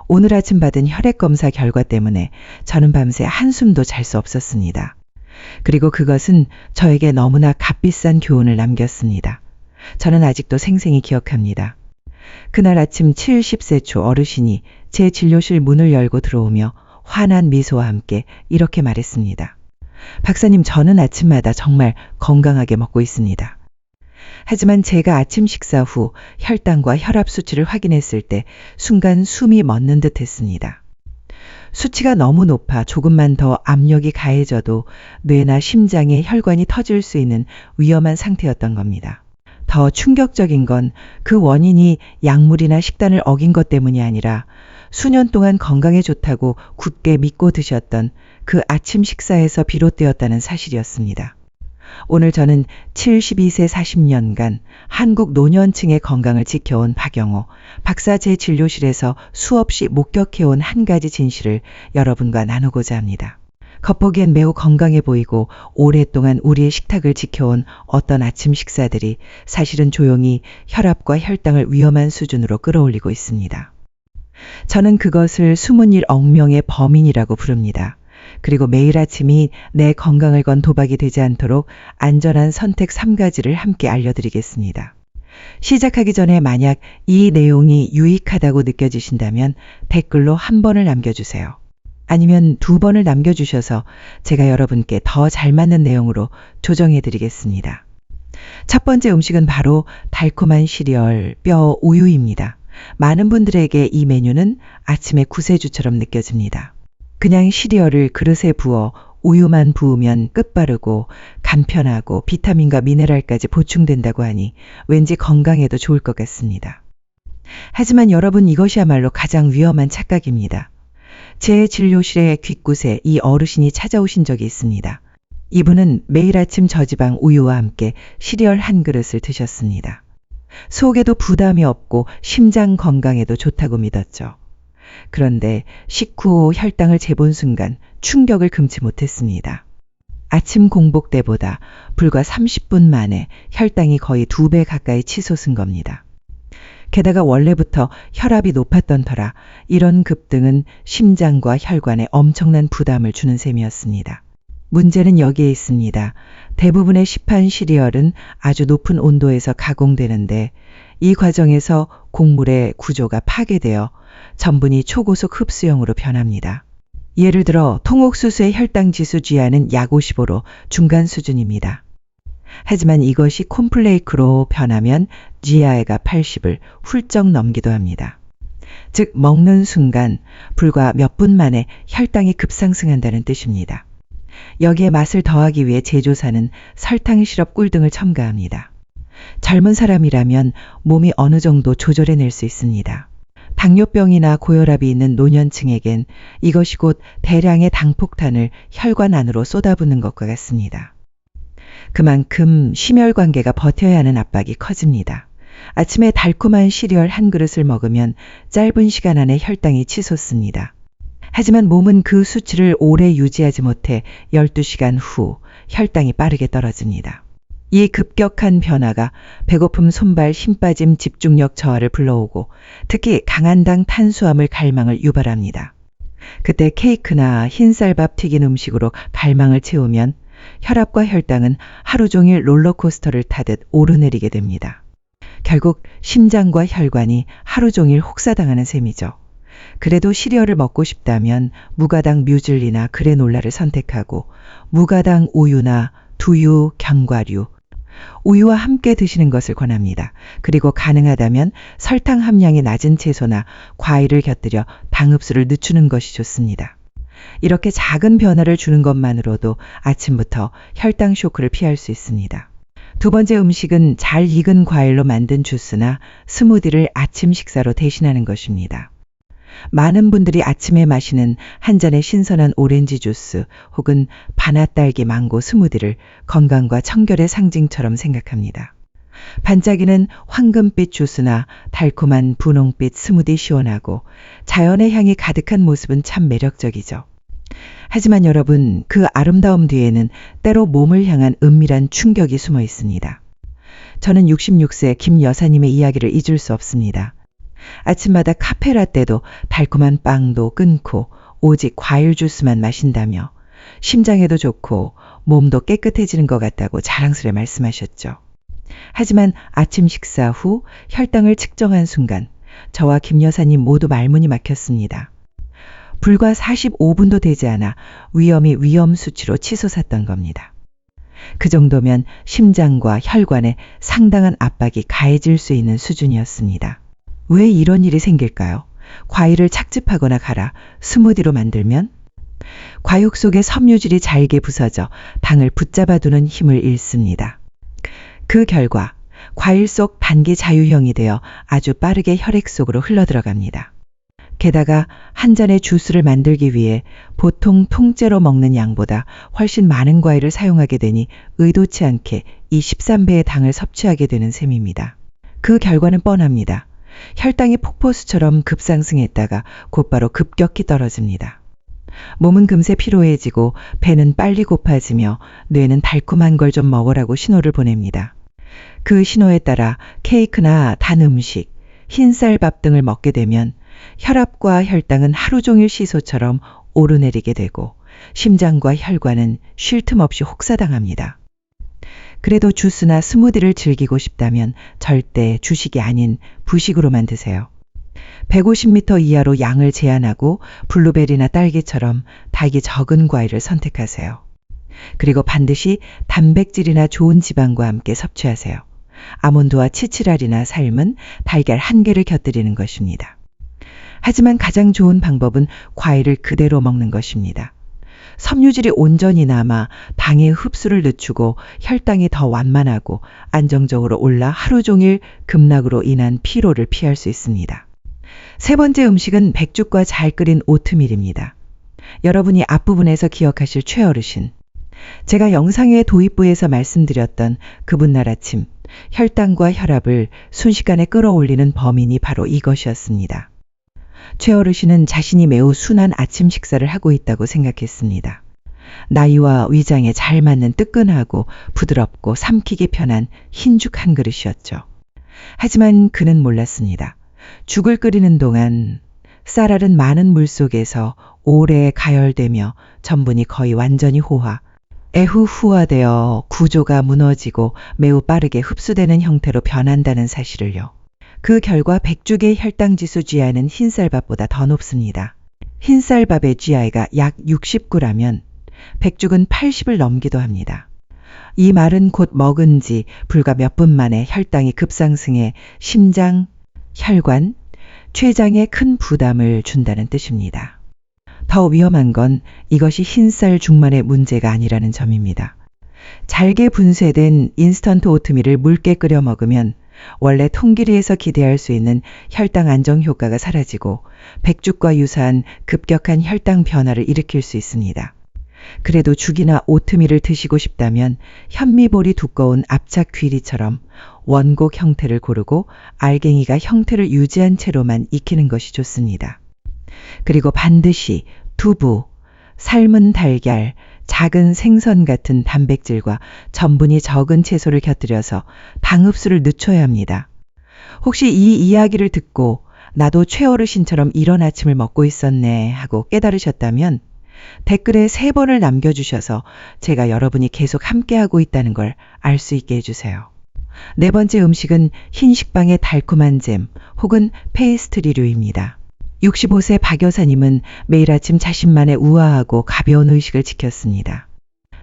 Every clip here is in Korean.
오늘 아침 받은 혈액검사 결과 때문에 저는 밤새 한숨도 잘 수 없었습니다. 그리고 그것은 저에게 너무나 값비싼 교훈을 남겼습니다. 저는 아직도 생생히 기억합니다. 그날 아침 70세 초 어르신이 제 진료실 문을 열고 들어오며 환한 미소와 함께 이렇게 말했습니다. 박사님, 저는 아침마다 정말 건강하게 먹고 있습니다. 하지만 제가 아침 식사 후 혈당과 혈압 수치를 확인했을 때 순간 숨이 멎는 듯 했습니다. 수치가 너무 높아 조금만 더 압력이 가해져도 뇌나 심장에 혈관이 터질 수 있는 위험한 상태였던 겁니다. 더 충격적인 건 그 원인이 약물이나 식단을 어긴 것 때문이 아니라 수년 동안 건강에 좋다고 굳게 믿고 드셨던 그 아침 식사에서 비롯되었다는 사실이었습니다. 오늘 저는 72세 40년간 한국 노년층의 건강을 지켜온 박영호 박사 제 진료실에서 수없이 목격해온 한 가지 진실을 여러분과 나누고자 합니다. 겉보기엔 매우 건강해 보이고 오랫동안 우리의 식탁을 지켜온 어떤 아침 식사들이 사실은 조용히 혈압과 혈당을 위험한 수준으로 끌어올리고 있습니다. 저는 그것을 숨은 일 억명의 범인이라고 부릅니다. 그리고 매일 아침이 내 건강을 건 도박이 되지 않도록 안전한 선택 3가지를 함께 알려드리겠습니다. 시작하기 전에 만약 이 내용이 유익하다고 느껴지신다면 댓글로 1번을 남겨주세요. 아니면 2번을 남겨주셔서 제가 여러분께 더 잘 맞는 내용으로 조정해드리겠습니다. 첫 번째 음식은 바로 달콤한 시리얼 뼈 우유입니다. 많은 분들에게 이 메뉴는 아침의 구세주처럼 느껴집니다. 그냥 시리얼을 그릇에 부어 우유만 부으면 끝바르고 간편하고 비타민과 미네랄까지 보충된다고 하니 왠지 건강에도 좋을 것 같습니다. 하지만 여러분, 이것이야말로 가장 위험한 착각입니다. 제 진료실의 귓곳에 이 어르신이 찾아오신 적이 있습니다. 이분은 매일 아침 저지방 우유와 함께 시리얼 한 그릇을 드셨습니다. 속에도 부담이 없고 심장 건강에도 좋다고 믿었죠. 그런데 식후 혈당을 재본 순간 충격을 금치 못했습니다. 아침 공복 때보다 불과 30분 만에 혈당이 거의 2배 가까이 치솟은 겁니다. 게다가 원래부터 혈압이 높았던 터라 이런 급등은 심장과 혈관에 엄청난 부담을 주는 셈이었습니다. 문제는 여기에 있습니다. 대부분의 시판 시리얼은 아주 높은 온도에서 가공되는데 이 과정에서 곡물의 구조가 파괴되어 전분이 초고속 흡수형으로 변합니다. 예를 들어 통옥수수의 혈당 지수 GI는 약 55로 중간 수준입니다. 하지만 이것이 콘플레이크로 변하면 GI가 80을 훌쩍 넘기도 합니다. 즉 먹는 순간 불과 몇 분 만에 혈당이 급상승한다는 뜻입니다. 여기에 맛을 더하기 위해 제조사는 설탕 시럽 꿀 등을 첨가합니다. 젊은 사람이라면 몸이 어느 정도 조절해낼 수 있습니다. 당뇨병이나 고혈압이 있는 노년층에겐 이것이 곧 대량의 당폭탄을 혈관 안으로 쏟아붓는 것과 같습니다. 그만큼 심혈관계가 버텨야 하는 압박이 커집니다. 아침에 달콤한 시리얼 한 그릇을 먹으면 짧은 시간 안에 혈당이 치솟습니다. 하지만 몸은 그 수치를 오래 유지하지 못해 12시간 후 혈당이 빠르게 떨어집니다. 이 급격한 변화가 배고픔, 손발, 힘 빠짐, 집중력 저하를 불러오고 특히 강한 당 탄수화물 갈망을 유발합니다. 그때 케이크나 흰쌀밥 튀긴 음식으로 갈망을 채우면 혈압과 혈당은 하루 종일 롤러코스터를 타듯 오르내리게 됩니다. 결국 심장과 혈관이 하루 종일 혹사당하는 셈이죠. 그래도 시리얼을 먹고 싶다면 무가당 뮤즐리나 그래놀라를 선택하고 무가당 우유나 두유, 견과류, 우유와 함께 드시는 것을 권합니다. 그리고 가능하다면 설탕 함량이 낮은 채소나 과일을 곁들여 당 흡수를 늦추는 것이 좋습니다. 이렇게 작은 변화를 주는 것만으로도 아침부터 혈당 쇼크를 피할 수 있습니다. 두 번째 음식은 잘 익은 과일로 만든 주스나 스무디를 아침 식사로 대신하는 것입니다. 많은 분들이 아침에 마시는 한 잔의 신선한 오렌지 주스 혹은 바나딸기 망고 스무디를 건강과 청결의 상징처럼 생각합니다. 반짝이는 황금빛 주스나 달콤한 분홍빛 스무디 시원하고 자연의 향이 가득한 모습은 참 매력적이죠. 하지만 여러분, 그 아름다움 뒤에는 때로 몸을 향한 은밀한 충격이 숨어 있습니다. 저는 66세 김 여사님의 이야기를 잊을 수 없습니다. 아침마다 카페라떼도 달콤한 빵도 끊고 오직 과일 주스만 마신다며 심장에도 좋고 몸도 깨끗해지는 것 같다고 자랑스레 말씀하셨죠. 하지만 아침 식사 후 혈당을 측정한 순간 저와 김 여사님 모두 말문이 막혔습니다. 불과 45분도 되지 않아 위험이 위험 수치로 치솟았던 겁니다. 그 정도면 심장과 혈관에 상당한 압박이 가해질 수 있는 수준이었습니다. 왜 이런 일이 생길까요? 과일을 착즙하거나 갈아 스무디로 만들면 과육 속의 섬유질이 잘게 부서져 당을 붙잡아두는 힘을 잃습니다. 그 결과 과일 속 단기 자유형이 되어 아주 빠르게 혈액 속으로 흘러들어갑니다. 게다가 한 잔의 주스를 만들기 위해 보통 통째로 먹는 양보다 훨씬 많은 과일을 사용하게 되니 의도치 않게 이 13배의 당을 섭취하게 되는 셈입니다. 그 결과는 뻔합니다. 혈당이 폭포수처럼 급상승했다가 곧바로 급격히 떨어집니다. 몸은 금세 피로해지고 배는 빨리 고파지며 뇌는 달콤한 걸 좀 먹으라고 신호를 보냅니다. 그 신호에 따라 케이크나 단 음식, 흰쌀밥 등을 먹게 되면 혈압과 혈당은 하루 종일 시소처럼 오르내리게 되고 심장과 혈관은 쉴 틈 없이 혹사당합니다. 그래도 주스나 스무디를 즐기고 싶다면 절대 주식이 아닌 부식으로만 드세요. 150m 이하로 양을 제한하고 블루베리나 딸기처럼 달기 적은 과일을 선택하세요. 그리고 반드시 단백질이나 좋은 지방과 함께 섭취하세요. 아몬드와 치치랄이나 삶은 달걀 1개를 곁들이는 것입니다. 하지만 가장 좋은 방법은 과일을 그대로 먹는 것입니다. 섬유질이 온전히 남아 당의 흡수를 늦추고 혈당이 더 완만하고 안정적으로 올라 하루 종일 급락으로 인한 피로를 피할 수 있습니다. 세 번째 음식은 백죽과 잘 끓인 오트밀입니다. 여러분이 앞부분에서 기억하실 최어르신. 제가 영상의 도입부에서 말씀드렸던 그분날 아침, 혈당과 혈압을 순식간에 끌어올리는 범인이 바로 이것이었습니다. 최어르신은 자신이 매우 순한 아침 식사를 하고 있다고 생각했습니다. 나이와 위장에 잘 맞는 뜨끈하고 부드럽고 삼키기 편한 흰죽 한 그릇이었죠. 하지만 그는 몰랐습니다. 죽을 끓이는 동안 쌀알은 많은 물 속에서 오래 가열되며 전분이 거의 완전히 호화, 애후후화되어 구조가 무너지고 매우 빠르게 흡수되는 형태로 변한다는 사실을요. 그 결과 백죽의 혈당지수 GI는 흰쌀밥보다 더 높습니다. 흰쌀밥의 GI가 약 69라면 백죽은 80을 넘기도 합니다. 이 말은 곧 먹은 지 불과 몇 분 만에 혈당이 급상승해 심장, 혈관, 췌장에 큰 부담을 준다는 뜻입니다. 더 위험한 건 이것이 흰쌀 죽만의 문제가 아니라는 점입니다. 잘게 분쇄된 인스턴트 오트밀을 묽게 끓여 먹으면 원래 통기리에서 기대할 수 있는 혈당 안정 효과가 사라지고 백죽과 유사한 급격한 혈당 변화를 일으킬 수 있습니다. 그래도 죽이나 오트밀을 드시고 싶다면 현미볼이 두꺼운 압착 귀리처럼 원곡 형태를 고르고 알갱이가 형태를 유지한 채로만 익히는 것이 좋습니다. 그리고 반드시 두부, 삶은 달걀, 작은 생선 같은 단백질과 전분이 적은 채소를 곁들여서 당 흡수를 늦춰야 합니다. 혹시 이 이야기를 듣고 나도 최어르신처럼 이런 아침을 먹고 있었네 하고 깨달으셨다면 댓글에 3번을 남겨주셔서 제가 여러분이 계속 함께하고 있다는 걸 알 수 있게 해주세요. 네 번째 음식은 흰식빵의 달콤한 잼 혹은 페이스트리류입니다. 65세 박 여사님은 매일 아침 자신만의 우아하고 가벼운 의식을 지켰습니다.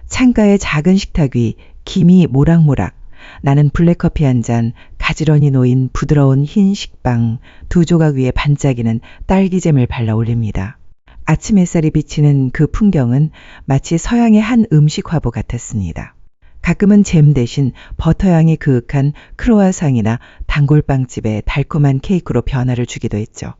창가의 작은 식탁 위 김이 모락모락, 나는 블랙커피 한 잔, 가지런히 놓인 부드러운 흰 식빵 2조각 위에 반짝이는 딸기잼을 발라 올립니다. 아침 햇살이 비치는 그 풍경은 마치 서양의 한 음식 화보 같았습니다. 가끔은 잼 대신 버터향이 그윽한 크로아상이나 단골빵집의 달콤한 케이크로 변화를 주기도 했죠.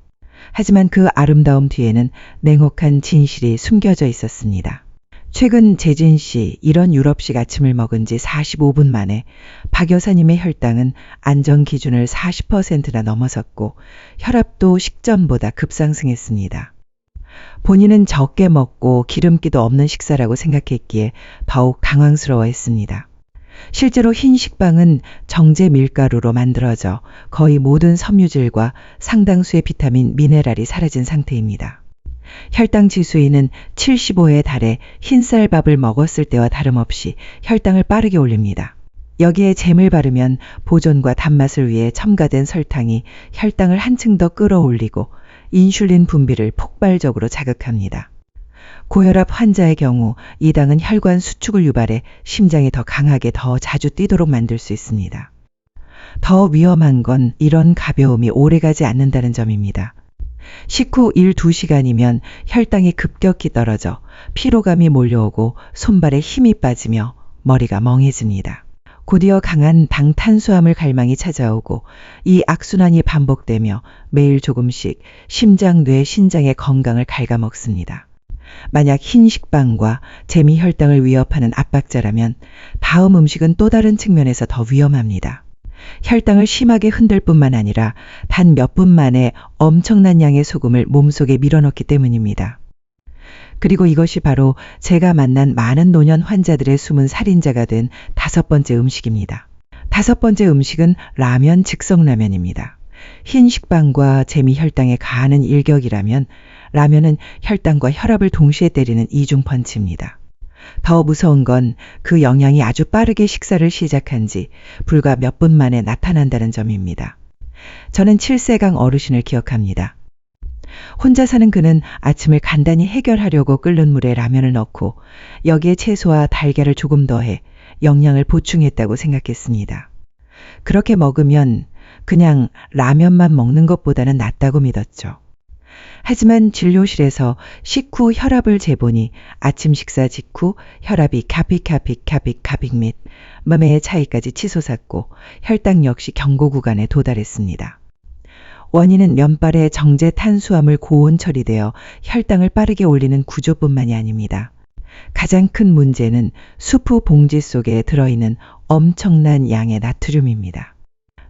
하지만 그 아름다움 뒤에는 냉혹한 진실이 숨겨져 있었습니다. 최근 재진 씨 이런 유럽식 아침을 먹은 지 45분 만에 박 여사님의 혈당은 안정 기준을 40%나 넘어섰고 혈압도 식전보다 급상승했습니다. 본인은 적게 먹고 기름기도 없는 식사라고 생각했기에 더욱 당황스러워했습니다. 실제로 흰 식빵은 정제 밀가루로 만들어져 거의 모든 섬유질과 상당수의 비타민, 미네랄이 사라진 상태입니다. 혈당 지수인은 75에 달해 흰쌀밥을 먹었을 때와 다름없이 혈당을 빠르게 올립니다. 여기에 잼을 바르면 보존과 단맛을 위해 첨가된 설탕이 혈당을 한층 더 끌어올리고 인슐린 분비를 폭발적으로 자극합니다. 고혈압 환자의 경우 이 당은 혈관 수축을 유발해 심장이 더 강하게 더 자주 뛰도록 만들 수 있습니다. 더 위험한 건 이런 가벼움이 오래가지 않는다는 점입니다. 식후 1-2시간이면 혈당이 급격히 떨어져 피로감이 몰려오고 손발에 힘이 빠지며 머리가 멍해집니다. 곧이어 강한 당 탄수화물 갈망이 찾아오고 이 악순환이 반복되며 매일 조금씩 심장, 뇌, 신장의 건강을 갉아먹습니다. 만약 흰 식빵과 잼이 혈당을 위협하는 압박자라면 다음 음식은 또 다른 측면에서 더 위험합니다. 혈당을 심하게 흔들 뿐만 아니라 단 몇 분 만에 엄청난 양의 소금을 몸속에 밀어넣기 때문입니다. 그리고 이것이 바로 제가 만난 많은 노년 환자들의 숨은 살인자가 된 5번째 음식입니다. 5번째 음식은 라면, 즉석라면입니다. 흰 식빵과 잼이 혈당에 가하는 일격이라면 라면은 혈당과 혈압을 동시에 때리는 이중펀치입니다. 더 무서운 건 그 영양이 아주 빠르게 식사를 시작한 지 불과 몇 분 만에 나타난다는 점입니다. 저는 7세강 어르신을 기억합니다. 혼자 사는 그는 아침을 간단히 해결하려고 끓는 물에 라면을 넣고 여기에 채소와 달걀을 조금 더해 영양을 보충했다고 생각했습니다. 그렇게 먹으면 그냥 라면만 먹는 것보다는 낫다고 믿었죠. 하지만 진료실에서 식후 혈압을 재보니 아침 식사 직후 혈압이 가빅 및 몸의 차이까지 치솟았고 혈당 역시 경고 구간에 도달했습니다. 원인은 면발의 정제 탄수화물 고온 처리되어 혈당을 빠르게 올리는 구조뿐만이 아닙니다. 가장 큰 문제는 수프 봉지 속에 들어있는 엄청난 양의 나트륨입니다.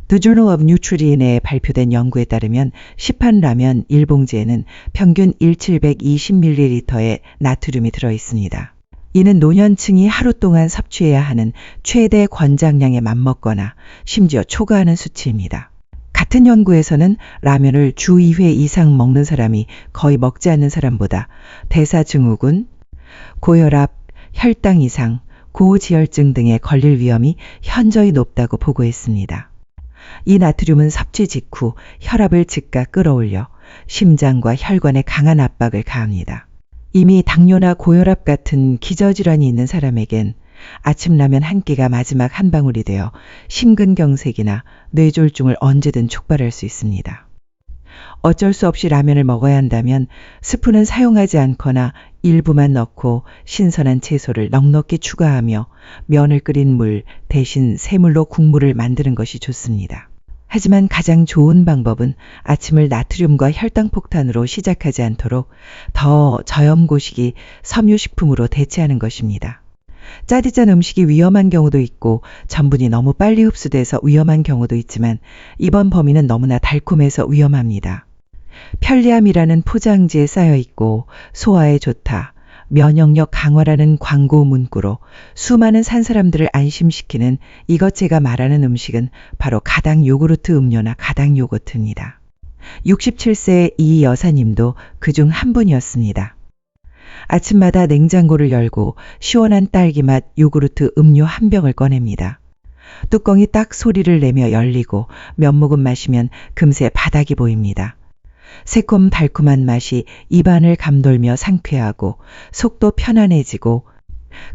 The Journal of Nutrition에 발표된 연구에 따르면 시판 라면 1봉지에는 평균 1720ml의 나트륨이 들어있습니다. 이는 노년층이 하루 동안 섭취해야 하는 최대 권장량에 맞먹거나 심지어 초과하는 수치입니다. 같은 연구에서는 라면을 주 2회 이상 먹는 사람이 거의 먹지 않는 사람보다 대사증후군, 고혈압, 혈당 이상, 고지혈증 등에 걸릴 위험이 현저히 높다고 보고했습니다. 이 나트륨은 섭취 직후 혈압을 즉각 끌어올려 심장과 혈관에 강한 압박을 가합니다. 이미 당뇨나 고혈압 같은 기저질환이 있는 사람에겐 아침 라면 한 끼가 마지막 한 방울이 되어 심근경색이나 뇌졸중을 언제든 촉발할 수 있습니다. 어쩔 수 없이 라면을 먹어야 한다면 스프는 사용하지 않거나 일부만 넣고 신선한 채소를 넉넉히 추가하며 면을 끓인 물 대신 새물로 국물을 만드는 것이 좋습니다. 하지만 가장 좋은 방법은 아침을 나트륨과 혈당 폭탄으로 시작하지 않도록 더 저염고식이 섬유식품으로 대체하는 것입니다. 짜디짠 음식이 위험한 경우도 있고 전분이 너무 빨리 흡수돼서 위험한 경우도 있지만 이번 범위는 너무나 달콤해서 위험합니다. 편리함이라는 포장지에 쌓여 있고 소화에 좋다, 면역력 강화라는 광고 문구로 수많은 산 사람들을 안심시키는 이것 제가 말하는 음식은 바로 가당 요구르트 음료나 가당 요거트입니다. 67세의 이 여사님도 그중 한 분이었습니다. 아침마다 냉장고를 열고 시원한 딸기맛 요구르트 음료 한 병을 꺼냅니다. 뚜껑이 딱 소리를 내며 열리고 몇 모금 마시면 금세 바닥이 보입니다. 새콤 달콤한 맛이 입안을 감돌며 상쾌하고 속도 편안해지고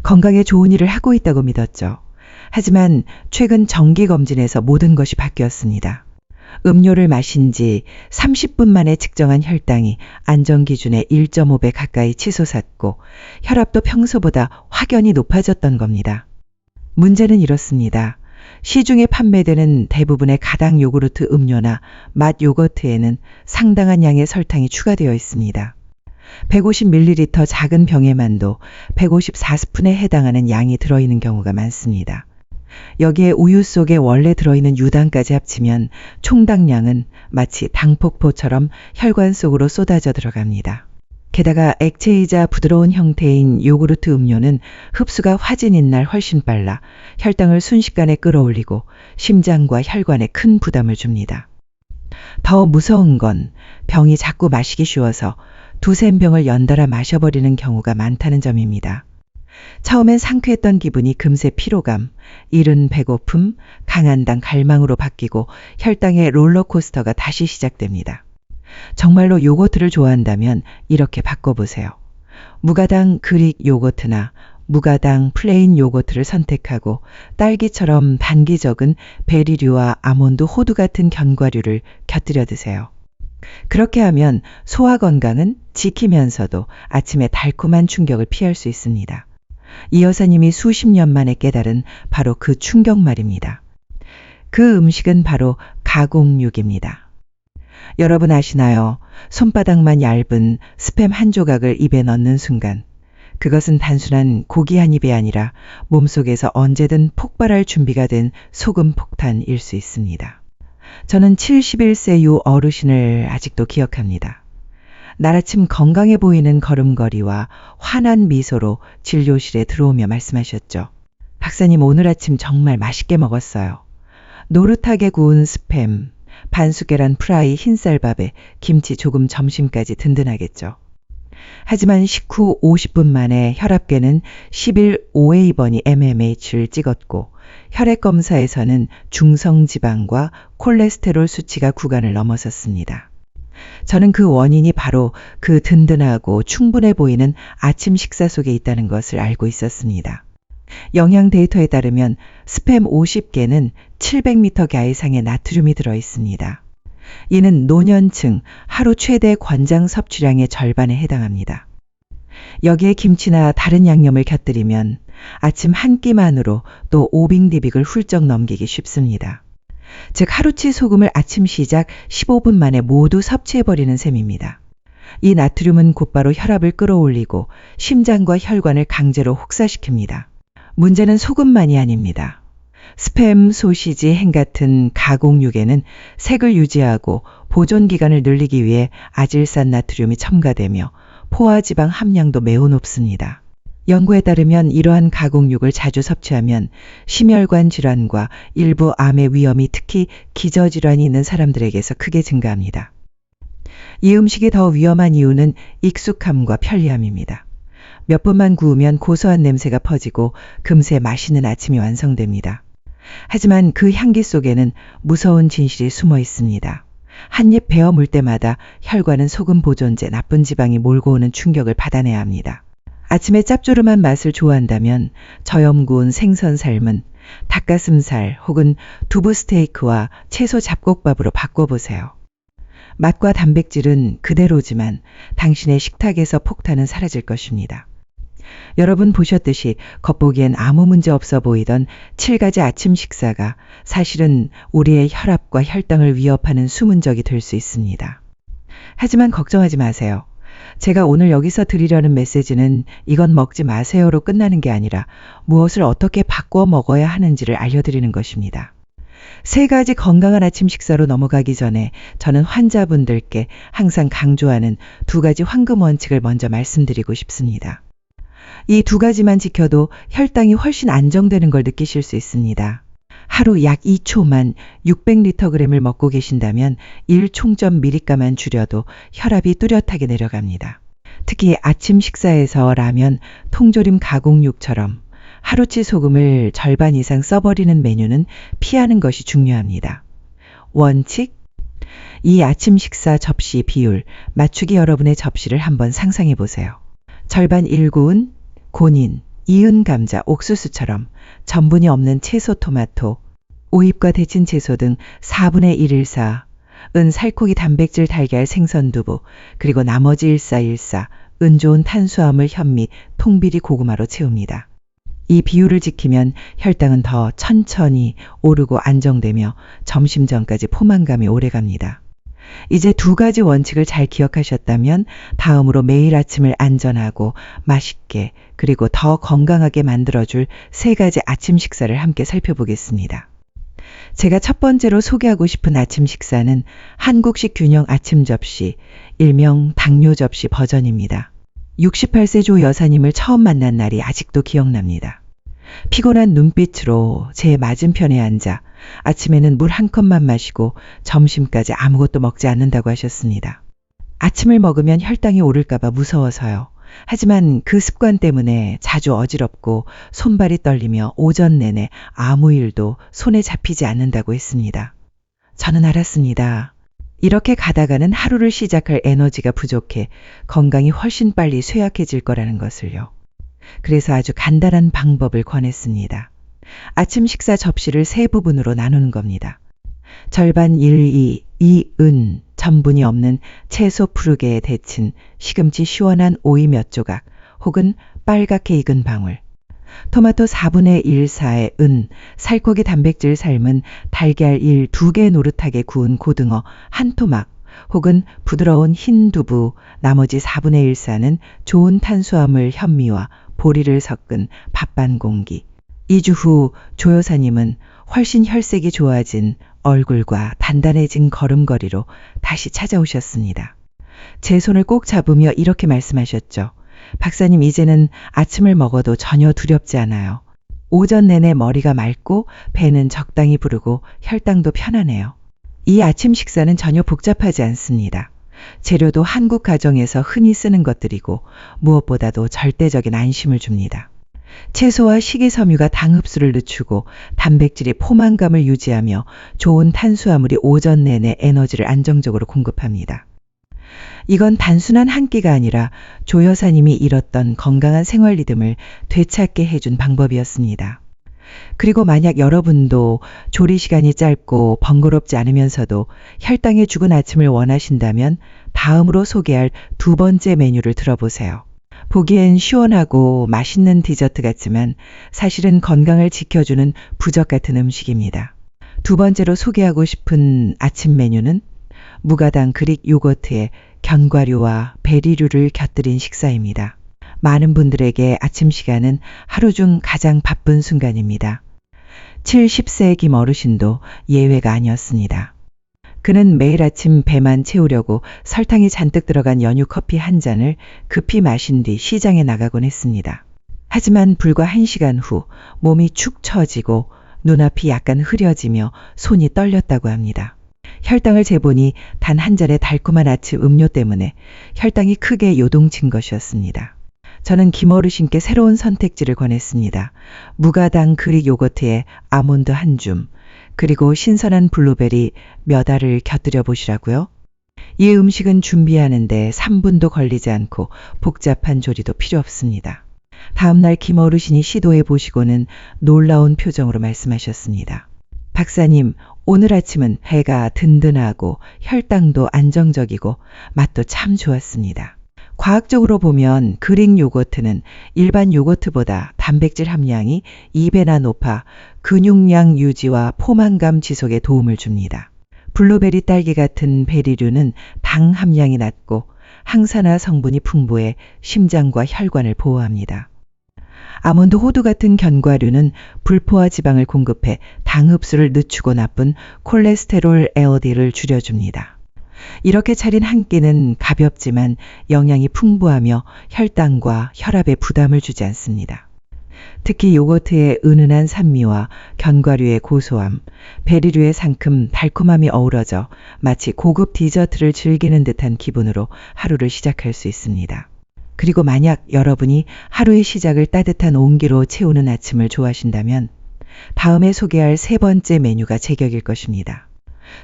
건강에 좋은 일을 하고 있다고 믿었죠. 하지만 최근 정기검진에서 모든 것이 바뀌었습니다. 음료를 마신 지 30분 만에 측정한 혈당이 안정기준의 1.5배 가까이 치솟았고 혈압도 평소보다 확연히 높아졌던 겁니다. 문제는 이렇습니다. 시중에 판매되는 대부분의 가당 요구르트 음료나 맛 요거트에는 상당한 양의 설탕이 추가되어 있습니다. 150ml 작은 병에만도 154스푼에 해당하는 양이 들어있는 경우가 많습니다. 여기에 우유 속에 원래 들어있는 유당까지 합치면 총당량은 마치 당폭포처럼 혈관 속으로 쏟아져 들어갑니다. 게다가 액체이자 부드러운 형태인 요구르트 음료는 흡수가 화진인 날 훨씬 빨라 혈당을 순식간에 끌어올리고 심장과 혈관에 큰 부담을 줍니다. 더 무서운 건 병이 자꾸 마시기 쉬워서 두세 병을 연달아 마셔버리는 경우가 많다는 점입니다. 처음엔 상쾌했던 기분이 금세 피로감, 이른 배고픔, 강한 당 갈망으로 바뀌고 혈당의 롤러코스터가 다시 시작됩니다. 정말로 요거트를 좋아한다면 이렇게 바꿔보세요. 무가당 그릭 요거트나 무가당 플레인 요거트를 선택하고 딸기처럼 단기 적은 베리류와 아몬드, 호두 같은 견과류를 곁들여 드세요. 그렇게 하면 소화 건강은 지키면서도 아침에 달콤한 충격을 피할 수 있습니다. 이 여사님이 수십 년 만에 깨달은 바로 그 충격 말입니다. 그 음식은 바로 가공육입니다. 여러분 아시나요? 손바닥만 얇은 스팸 한 조각을 입에 넣는 순간 그것은 단순한 고기 한 입이 아니라 몸속에서 언제든 폭발할 준비가 된 소금 폭탄일 수 있습니다. 저는 71세 유 어르신을 아직도 기억합니다. 날아침 건강해 보이는 걸음걸이와 환한 미소로 진료실에 들어오며 말씀하셨죠. 박사님, 오늘 아침 정말 맛있게 먹었어요. 노릇하게 구운 스팸, 반숙계란 프라이 흰쌀밥에 김치 조금, 점심까지 든든하겠죠. 하지만 식후 50분 만에 혈압계는 11 5A번이 MMH를 찍었고 혈액검사에서는 중성지방과 콜레스테롤 수치가 구간을 넘어섰습니다. 저는 그 원인이 바로 그 든든하고 충분해 보이는 아침 식사 속에 있다는 것을 알고 있었습니다. 영양 데이터에 따르면 스팸 50개는 700m가 이상의 나트륨이 들어 있습니다. 이는 노년층 하루 최대 권장 섭취량의 절반에 해당합니다. 여기에 김치나 다른 양념을 곁들이면 아침 한 끼만으로 또 오빙디빅을 훌쩍 넘기기 쉽습니다. 즉 하루치 소금을 아침 시작 15분 만에 모두 섭취해버리는 셈입니다. 이 나트륨은 곧바로 혈압을 끌어올리고 심장과 혈관을 강제로 혹사시킵니다. 문제는 소금만이 아닙니다. 스팸, 소시지, 햄 같은 가공육에는 색을 유지하고 보존 기간을 늘리기 위해 아질산 나트륨이 첨가되며 포화지방 함량도 매우 높습니다. 연구에 따르면 이러한 가공육을 자주 섭취하면 심혈관 질환과 일부 암의 위험이, 특히 기저질환이 있는 사람들에게서 크게 증가합니다. 이 음식이 더 위험한 이유는 익숙함과 편리함입니다. 몇 분만 구우면 고소한 냄새가 퍼지고 금세 맛있는 아침이 완성됩니다. 하지만 그 향기 속에는 무서운 진실이 숨어 있습니다. 한 입 베어 물 때마다 혈관은 소금 보존제, 나쁜 지방이 몰고 오는 충격을 받아내야 합니다. 아침에 짭조름한 맛을 좋아한다면 저염 구운 생선 삶은 닭가슴살 혹은 두부 스테이크와 채소 잡곡밥으로 바꿔보세요. 맛과 단백질은 그대로지만 당신의 식탁에서 폭탄은 사라질 것입니다. 여러분 보셨듯이 겉보기엔 아무 문제 없어 보이던 7가지 아침 식사가 사실은 우리의 혈압과 혈당을 위협하는 숨은 적이 될 수 있습니다. 하지만 걱정하지 마세요. 제가 오늘 여기서 드리려는 메시지는 이건 먹지 마세요로 끝나는 게 아니라 무엇을 어떻게 바꿔 먹어야 하는지를 알려드리는 것입니다. 3가지 건강한 아침 식사로 넘어가기 전에 저는 환자분들께 항상 강조하는 2가지 황금 원칙을 먼저 말씀드리고 싶습니다. 이 2가지만 지켜도 혈당이 훨씬 안정되는 걸 느끼실 수 있습니다. 하루 약 2초만 600리터그램을 먹고 계신다면 1총점 mg만 줄여도 혈압이 뚜렷하게 내려갑니다. 특히 아침 식사에서 라면, 통조림 가공육처럼 하루치 소금을 절반 이상 써버리는 메뉴는 피하는 것이 중요합니다. 원칙, 이 아침 식사 접시 비율 맞추기. 여러분의 접시를 한번 상상해 보세요. 절반 일구운 곤인, 이은 감자, 옥수수처럼 전분이 없는 채소, 토마토, 오입과 데친 채소 등 4분의 1, 1, 4, 은 살코기, 단백질, 달걀, 생선, 두부, 그리고 나머지 1, 4, 1, 4, 은 좋은 탄수화물, 현미, 통비리, 고구마로 채웁니다. 이 비율을 지키면 혈당은 더 천천히 오르고 안정되며 점심 전까지 포만감이 오래갑니다. 이제 2가지 원칙을 잘 기억하셨다면 다음으로 매일 아침을 안전하고 맛있게 그리고 더 건강하게 만들어줄 3가지 아침 식사를 함께 살펴보겠습니다. 제가 첫 번째로 소개하고 싶은 아침 식사는 한국식 균형 아침 접시, 일명 당뇨 접시 버전입니다. 68세 조 여사님을 처음 만난 날이 아직도 기억납니다. 피곤한 눈빛으로 제 맞은편에 앉아 아침에는 물 한 컵만 마시고 점심까지 아무것도 먹지 않는다고 하셨습니다. 아침을 먹으면 혈당이 오를까봐 무서워서요. 하지만 그 습관 때문에 자주 어지럽고 손발이 떨리며 오전 내내 아무 일도 손에 잡히지 않는다고 했습니다. 저는 알았습니다. 이렇게 가다가는 하루를 시작할 에너지가 부족해 건강이 훨씬 빨리 쇠약해질 거라는 것을요. 그래서 아주 간단한 방법을 권했습니다. 아침 식사 접시를 세 부분으로 나누는 겁니다. 절반 1, 2은 전분이 없는 채소 푸르게에 데친 시금치 시원한 오이 몇 조각 혹은 빨갛게 익은 방울, 토마토 4분의 1, 4의 은, 살코기 단백질 삶은 달걀 1, 2개 노릇하게 구운 고등어 한 토막 혹은 부드러운 흰 두부, 나머지 4분의 1, 4는 좋은 탄수화물 현미와 보리를 섞은 밥 반 공기. 2주 후 조 여사님은 훨씬 혈색이 좋아진 얼굴과 단단해진 걸음걸이로 다시 찾아오셨습니다. 제 손을 꼭 잡으며 이렇게 말씀하셨죠. 박사님, 이제는 아침을 먹어도 전혀 두렵지 않아요. 오전 내내 머리가 맑고 배는 적당히 부르고 혈당도 편하네요. 이 아침 식사는 전혀 복잡하지 않습니다. 재료도 한국 가정에서 흔히 쓰는 것들이고 무엇보다도 절대적인 안심을 줍니다. 채소와 식이섬유가 당 흡수를 늦추고 단백질이 포만감을 유지하며 좋은 탄수화물이 오전 내내 에너지를 안정적으로 공급합니다. 이건 단순한 한 끼가 아니라 조 여사님이 잃었던 건강한 생활 리듬을 되찾게 해준 방법이었습니다. 그리고 만약 여러분도 조리 시간이 짧고 번거롭지 않으면서도 혈당에 죽은 아침을 원하신다면 다음으로 소개할 두 번째 메뉴를 들어보세요. 보기엔 시원하고 맛있는 디저트 같지만 사실은 건강을 지켜주는 부적 같은 음식입니다. 두 번째로 소개하고 싶은 아침 메뉴는 무가당 그릭 요거트에 견과류와 베리류를 곁들인 식사입니다. 많은 분들에게 아침 시간은 하루 중 가장 바쁜 순간입니다. 70세의 김 어르신도 예외가 아니었습니다. 그는 매일 아침 배만 채우려고 설탕이 잔뜩 들어간 연유 커피 한 잔을 급히 마신 뒤 시장에 나가곤 했습니다. 하지만 불과 1시간 후 몸이 축 처지고 눈앞이 약간 흐려지며 손이 떨렸다고 합니다. 혈당을 재보니 단 한 잔의 달콤한 아침 음료 때문에 혈당이 크게 요동친 것이었습니다. 저는 김 어르신께 새로운 선택지를 권했습니다. 무가당 그릭 요거트에 아몬드 한 줌, 그리고 신선한 블루베리 몇 알을 곁들여 보시라고요. 이 음식은 준비하는데 3분도 걸리지 않고 복잡한 조리도 필요 없습니다. 다음날 김 어르신이 시도해 보시고는 놀라운 표정으로 말씀하셨습니다. 박사님, 오늘 아침은 해가 든든하고 혈당도 안정적이고 맛도 참 좋았습니다. 과학적으로 보면 그릭 요거트는 일반 요거트보다 단백질 함량이 2배나 높아 근육량 유지와 포만감 지속에 도움을 줍니다. 블루베리 딸기 같은 베리류는 당 함량이 낮고 항산화 성분이 풍부해 심장과 혈관을 보호합니다. 아몬드 호두 같은 견과류는 불포화 지방을 공급해 당 흡수를 늦추고 나쁜 콜레스테롤 LDL을 줄여줍니다. 이렇게 차린 한 끼는 가볍지만 영양이 풍부하며 혈당과 혈압에 부담을 주지 않습니다. 특히 요거트의 은은한 산미와 견과류의 고소함, 베리류의 상큼 달콤함이 어우러져 마치 고급 디저트를 즐기는 듯한 기분으로 하루를 시작할 수 있습니다. 그리고 만약 여러분이 하루의 시작을 따뜻한 온기로 채우는 아침을 좋아하신다면 다음에 소개할 세 번째 메뉴가 제격일 것입니다.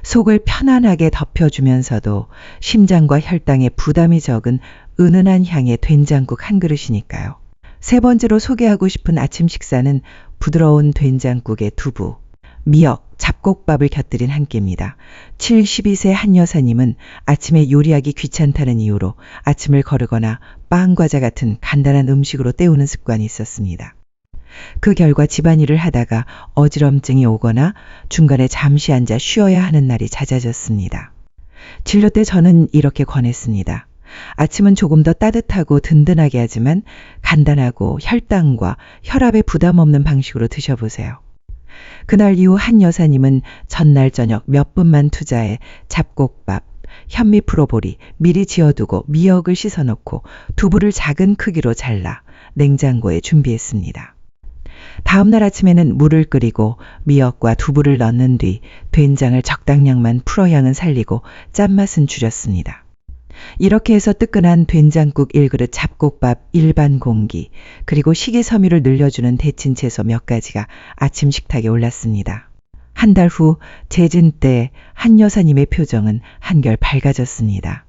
속을 편안하게 덮여주면서도 심장과 혈당에 부담이 적은 은은한 향의 된장국 한 그릇이니까요. 세 번째로 소개하고 싶은 아침 식사는 부드러운 된장국에 두부, 미역, 잡곡밥을 곁들인 한 끼입니다. 72세 한 여사님은 아침에 요리하기 귀찮다는 이유로 아침을 거르거나 빵, 과자 같은 간단한 음식으로 때우는 습관이 있었습니다. 그 결과 집안일을 하다가 어지럼증이 오거나 중간에 잠시 앉아 쉬어야 하는 날이 잦아졌습니다. 진료 때 저는 이렇게 권했습니다. 아침은 조금 더 따뜻하고 든든하게 하지만 간단하고 혈당과 혈압에 부담 없는 방식으로 드셔보세요. 그날 이후 한 여사님은 전날 저녁 몇 분만 투자해 잡곡밥, 현미 프로보리 미리 지어두고 미역을 씻어놓고 두부를 작은 크기로 잘라 냉장고에 준비했습니다. 다음날 아침에는 물을 끓이고 미역과 두부를 넣는 뒤 된장을 적당량만 풀어 향은 살리고 짠맛은 줄였습니다. 이렇게 해서 뜨끈한 된장국 1그릇, 잡곡밥 일반 공기, 그리고 식이섬유를 늘려주는 데친 채소 몇 가지가 아침 식탁에 올랐습니다. 한 달 후 제진 때 한 여사님의 표정은 한결 밝아졌습니다.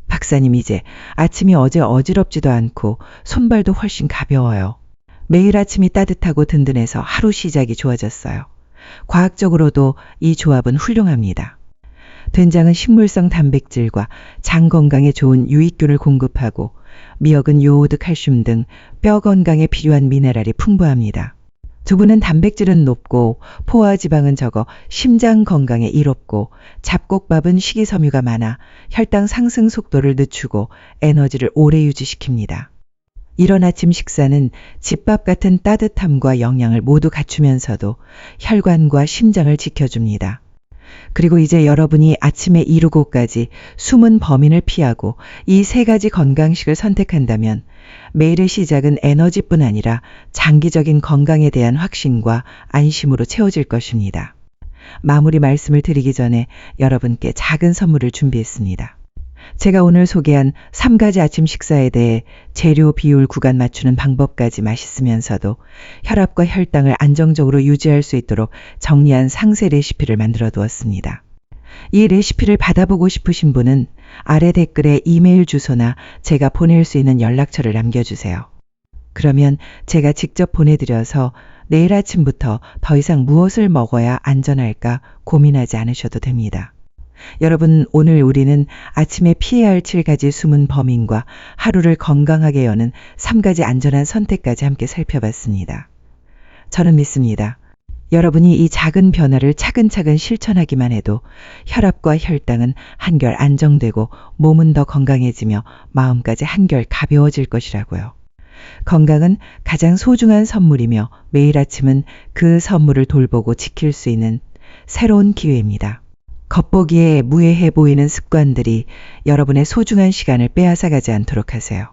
박사님, 이제 아침이 어제 어지럽지도 않고 손발도 훨씬 가벼워요. 매일 아침이 따뜻하고 든든해서 하루 시작이 좋아졌어요. 과학적으로도 이 조합은 훌륭합니다. 된장은 식물성 단백질과 장 건강에 좋은 유익균을 공급하고 미역은 요오드, 칼슘 등 뼈 건강에 필요한 미네랄이 풍부합니다. 두부는 단백질은 높고 포화 지방은 적어 심장 건강에 이롭고 잡곡밥은 식이섬유가 많아 혈당 상승 속도를 늦추고 에너지를 오래 유지시킵니다. 이런 아침 식사는 집밥 같은 따뜻함과 영양을 모두 갖추면서도 혈관과 심장을 지켜줍니다. 그리고 이제 여러분이 아침에 이루고까지 숨은 범인을 피하고 이 3가지 건강식을 선택한다면 매일의 시작은 에너지뿐 아니라 장기적인 건강에 대한 확신과 안심으로 채워질 것입니다. 마무리 말씀을 드리기 전에 여러분께 작은 선물을 준비했습니다. 제가 오늘 소개한 3가지 아침 식사에 대해 재료 비율 구간 맞추는 방법까지 맛있으면서도 혈압과 혈당을 안정적으로 유지할 수 있도록 정리한 상세 레시피를 만들어 두었습니다. 이 레시피를 받아보고 싶으신 분은 아래 댓글에 이메일 주소나 제가 보낼 수 있는 연락처를 남겨주세요. 그러면 제가 직접 보내드려서 내일 아침부터 더 이상 무엇을 먹어야 안전할까 고민하지 않으셔도 됩니다. 여러분, 오늘 우리는 아침에 피해야 할 7가지 숨은 범인과 하루를 건강하게 여는 3가지 안전한 선택까지 함께 살펴봤습니다. 저는 믿습니다. 여러분이 이 작은 변화를 차근차근 실천하기만 해도 혈압과 혈당은 한결 안정되고 몸은 더 건강해지며 마음까지 한결 가벼워질 것이라고요. 건강은 가장 소중한 선물이며 매일 아침은 그 선물을 돌보고 지킬 수 있는 새로운 기회입니다. 겉보기에 무해해 보이는 습관들이 여러분의 소중한 시간을 빼앗아가지 않도록 하세요.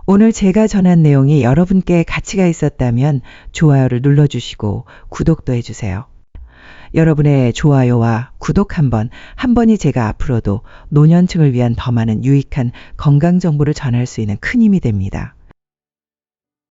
오늘 제가 전한 내용이 여러분께 가치가 있었다면 좋아요를 눌러주시고 구독도 해주세요. 여러분의 좋아요와 구독 한 번이 제가 앞으로도 노년층을 위한 더 많은 유익한 건강 정보를 전할 수 있는 큰 힘이 됩니다.